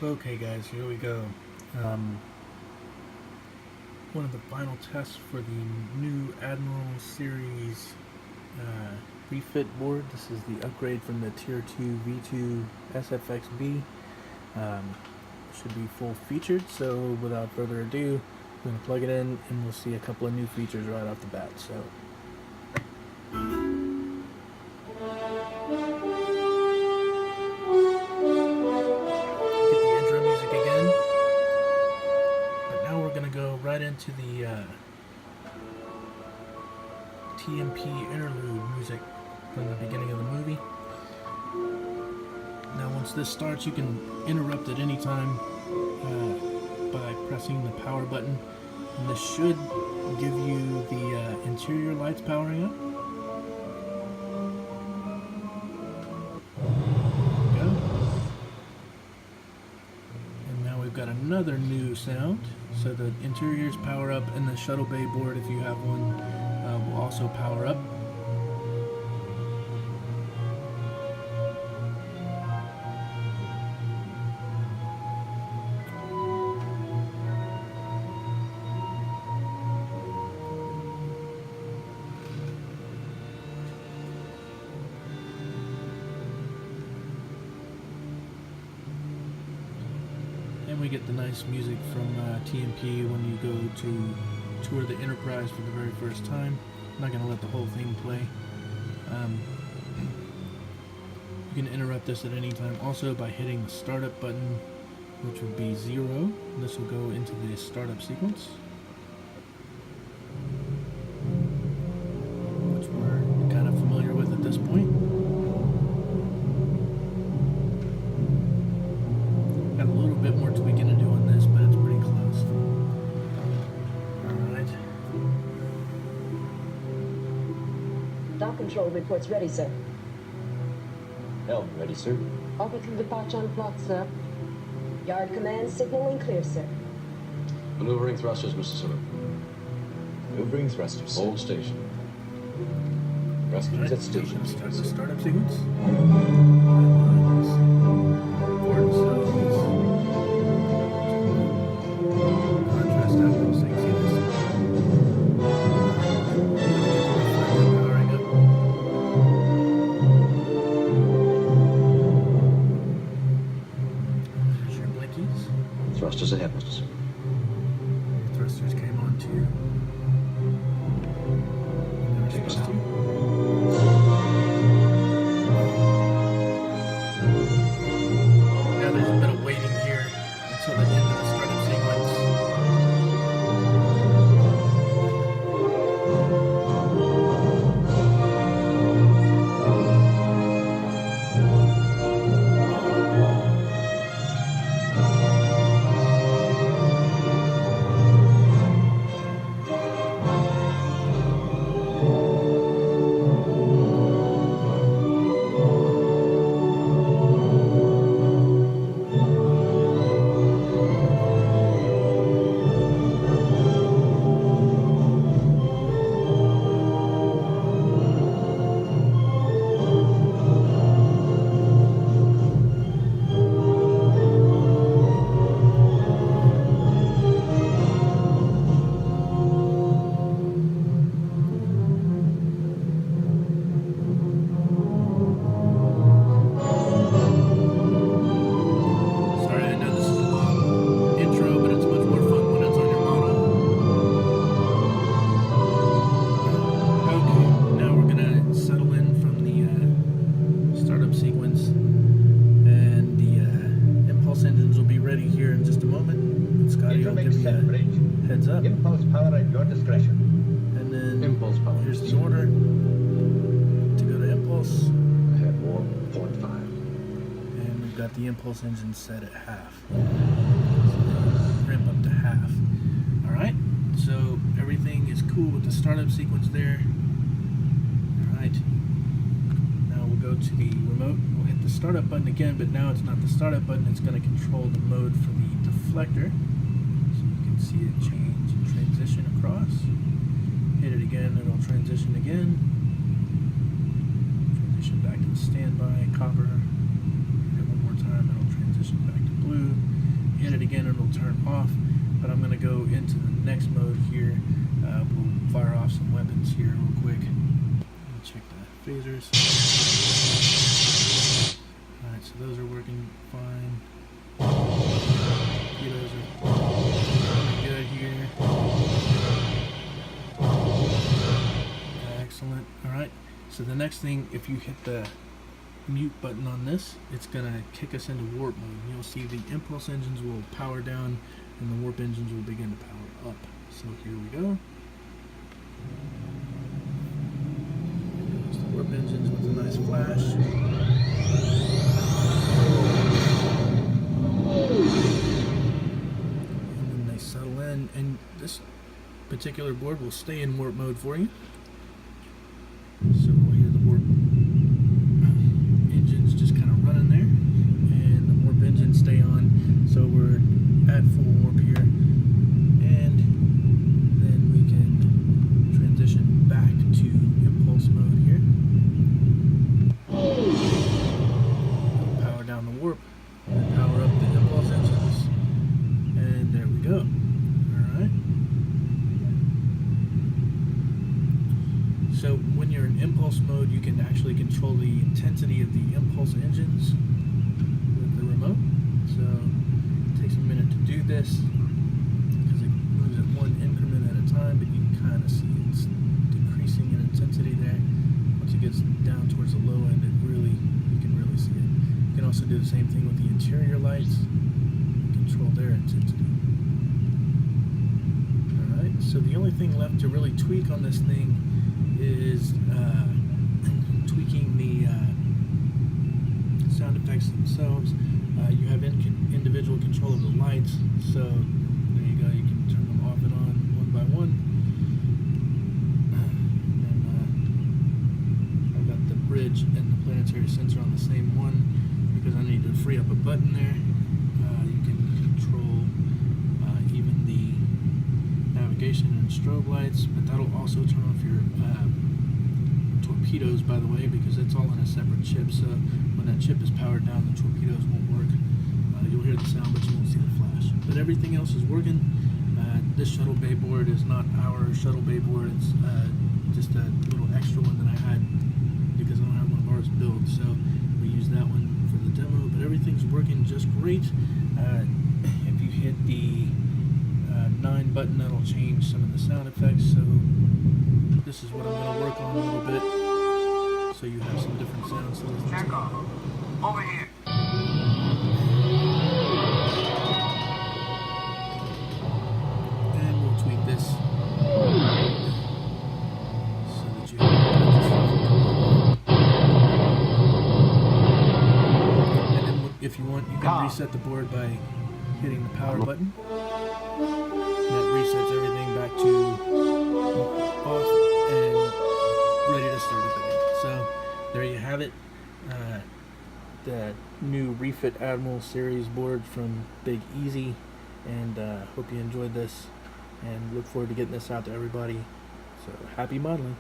Okay guys, here we go. One of the final tests for the new Admiral series refit board. This is the upgrade from the Tier 2 V2 SFXB. Should be full featured, so without further ado, I'm going to plug it in and we'll see a couple of new features right off the bat. So. Right into the TMP interlude music from the beginning of the movie. Now once this starts, you can interrupt at any time by pressing the power button, and this should give you the interior lights powering up. There we go. And now we've got another new sound. So the interiors power up, and the shuttle bay board, if you have one, will also power up. And we get the nice music from TMP when you go to tour the Enterprise for the very first time. I'm not going to let the whole thing play. You can interrupt this at any time also by hitting the startup button, which would be 0. This will go into the startup sequence, which we're kind of familiar with at this point. Got a little bit more tweaking to do on this, but it's pretty close. Alright. Dock control reports ready, sir. Helm ready, sir. Orbital departure on plot, sir. Yard command signaling clear, sir. Maneuvering thrusters, Mr. Sir. Maneuvering thrusters. Hold station. Thrusters at station. Start the startup sequence. Thrusters ahead, Mr. Sir. Thrusters came on too. Take us out. Now there's a bit of waiting here until the end of the startup sequence. Heads up. Impulse power at your discretion. And then Impulse power. here's the order to go to impulse. Ahead more 0.5. And we've got the impulse engine set at half. So ramp up to half. Alright, so everything is cool with the startup sequence there. Alright. Now we'll go to the remote. We'll hit the startup button again, but now it's not the startup button, it's going to control the mode for the deflector. See it change and transition across. Hit it again, it'll transition again. Transition back to the standby copper. Hit it one more time, it'll transition back to blue. again, it'll turn off. But I'm going to go into the next mode here. We'll fire off some weapons here real quick. Check the phasers. Alright, so those are working fine. Torpedoes are pretty good here. Excellent. Alright, so the next thing, if you hit the mute button on this, it's going to kick us into warp mode. You'll see the impulse engines will power down and the warp engines will begin to power up. So here we go. There's the warp engines with a nice flash. And then they settle in, and this particular board will stay in warp mode for you. So we'll hear the warp engines just kind of running there, and the warp engines stay on. So we're at full warp here, and then we can transition back to impulse mode here. Power down the warp, and power up the impulse engines, and there we go. Alright. So when you're in impulse mode, you can actually control the intensity of the impulse engines with the remote. So it takes a minute to do this because it moves at one increment at a time, but you can kind of see it's decreasing in intensity there. Once it gets down towards the low end, you can really see it. You can also do the same thing with the interior lights, control their intensity. Alright, so the only thing left to really tweak on this thing is tweaking the sound effects themselves. You have individual control of the lights, so there you go, you can turn them off and on one by one. And I've got the bridge and the planetary sensor on the same one because I need to free up a button there. You can control even the navigation and strobe lights, but that'll also turn off your torpedoes, by the way, because it's all in a separate chip. So when that chip is powered down, the torpedoes won't work. You'll hear the sound, but you won't see the flash. But everything else is working. This shuttle bay board is not our shuttle bay board. It's just a little extra one that I had because I don't have one of ours built. So we use that one for the demo. But everything's working just great. If you hit the 9 button, that'll change some of the sound effects. So this is what I'm going to work on a little bit, so you have some different sounds to listen to. Check off. Over here. And we'll tweak this so that you have and then if you want, you can reset the board by hitting the power button. That resets everything back to off and ready to start up again. So there you have it. The new Refit Admiral series board from Big Easy, and hope you enjoyed this and look forward to getting this out to everybody. So happy modeling.